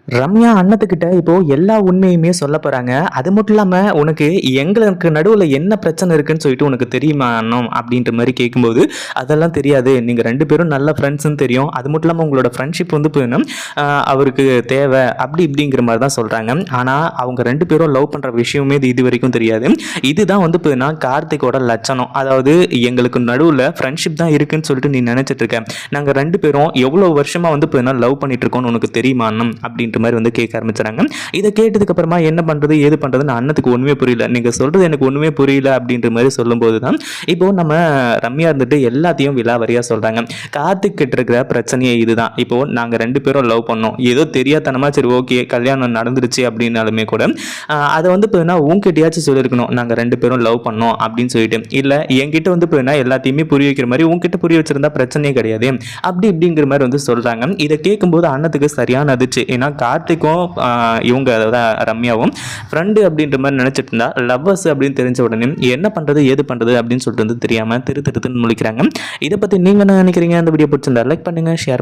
ரம்யா அண்ணத்துக்கிட்ட இப்போ எல்லா உண்மையுமே சொல்ல போறாங்க. அது மட்டும் இல்லாம, "உனக்கு எங்களுக்கு நடுவுல என்ன பிரச்சனை இருக்குன்னு சொல்லிட்டு உனக்கு தெரியுமா அன்னம்?" அப்படின்ற மாரி கேட்கும்போது, "அதெல்லாம் தெரியாது. நீங்க 2 பேரும் நல்ல ஃப்ரெண்ட்ஸ்ன்னு தெரியும். அது மட்டும் இல்லாம உங்களோட ஃப்ரெண்ட்ஷிப் வந்து பார்த்தீங்கன்னா, அவருக்கு தேவை." அப்படி இப்படிங்கிற மாரி தான் சொல்றாங்க. ஆனா, அவங்க 2 பேரும் லவ் பண்ற விஷயமே இதுவரைக்கும் தெரியாது. இதுதான் வந்து பார்த்தீங்கன்னா, கார்த்திக்கோட லட்சணம். அதாவது, "எங்களுக்கு நடுவுல ஃப்ரெண்ட்ஷிப் தான் இருக்குன்னு சொல்லிட்டு நீ நெனச்சிட்டு இருக்க. நாங்க 2 பேரும் எவ்வளோ வருஷமா வந்து பார்த்தீங்கன்னா, லவ் பண்ணிட்டு இருக்கோம்னு உனக்கு தெரியுமா அண்ணம்?" அப்படின்ற மாரி வந்து கேட்க ஆரம்பிச்சுறாங்க. இத கேட்டதுக்கு அப்புறமா என்ன பண்றது? ஏது பண்றதுன்னு அண்ணத்துக்கு ஒண்ணுமே புரியல. நீங்க சொல்றது எனக்கு ஒண்ணுமே புரியல அப்படின்ற மாரி சொல்லும்போது தான், இப்போ நம்ம ரம்யா இருந்துட்டு எல்லாத்தையும் விலாவாரியா சொல்றாங்க. கார்த்திக் கிட்ட இருக்கிற பிரச்சனையே இதுதான். இப்போ நாங்க 2 பேரும் லவ் பண்ணோம். ஏதோ தெரியாத்தனமா சரி ஓகே கல்யாணம் நடந்துருச்சு அப்படின்னாலுமே கூட, அத வந்து பார்த்தீங்கன்னா உன்கிட்டயாச்சும் சொல்லியிருக்கணும். நாங்க 2 பேரும் லவ் பண்ணோம் அப்படின்னு சொல்லிட்டு. இல்ல என்கிட்ட வந்து பார்த்தீங்கன்னா எல்லாத்தையுமே புரிய வைக்கிற மாரி உன்கிட்ட புரிய வச்சிருந்தா பிரச்சனையே கிடையாதே. அப்படி இப்படிங்கிற மாரி வந்து சொல்றாங்க. இத கேட்கும்போது அண்ணத்துக்கு சரியான அதிர்ச்சி. ஏன்னா கார்த்திக்கும் இவங்க அதாவது ரம்யாவும் ஃப்ரெண்டு அப்படின்ற மாதிரி நினைச்சிட்டு இருந்தா லவ்வர்ஸ் அப்படின்னு தெரிஞ்ச உடனே என்ன பண்றது ஏது பண்றது அப்படின்னு சொல்லிட்டு வந்து தெரியாம திரு திருத்துன்னு முழிக்கிறாங்க. இதை பத்தி நீங்க என்ன நினைக்கிறீங்க? அந்த வீடியோ பிடிச்சிருந்தா லைக் பண்ணுங்க, ஷேர்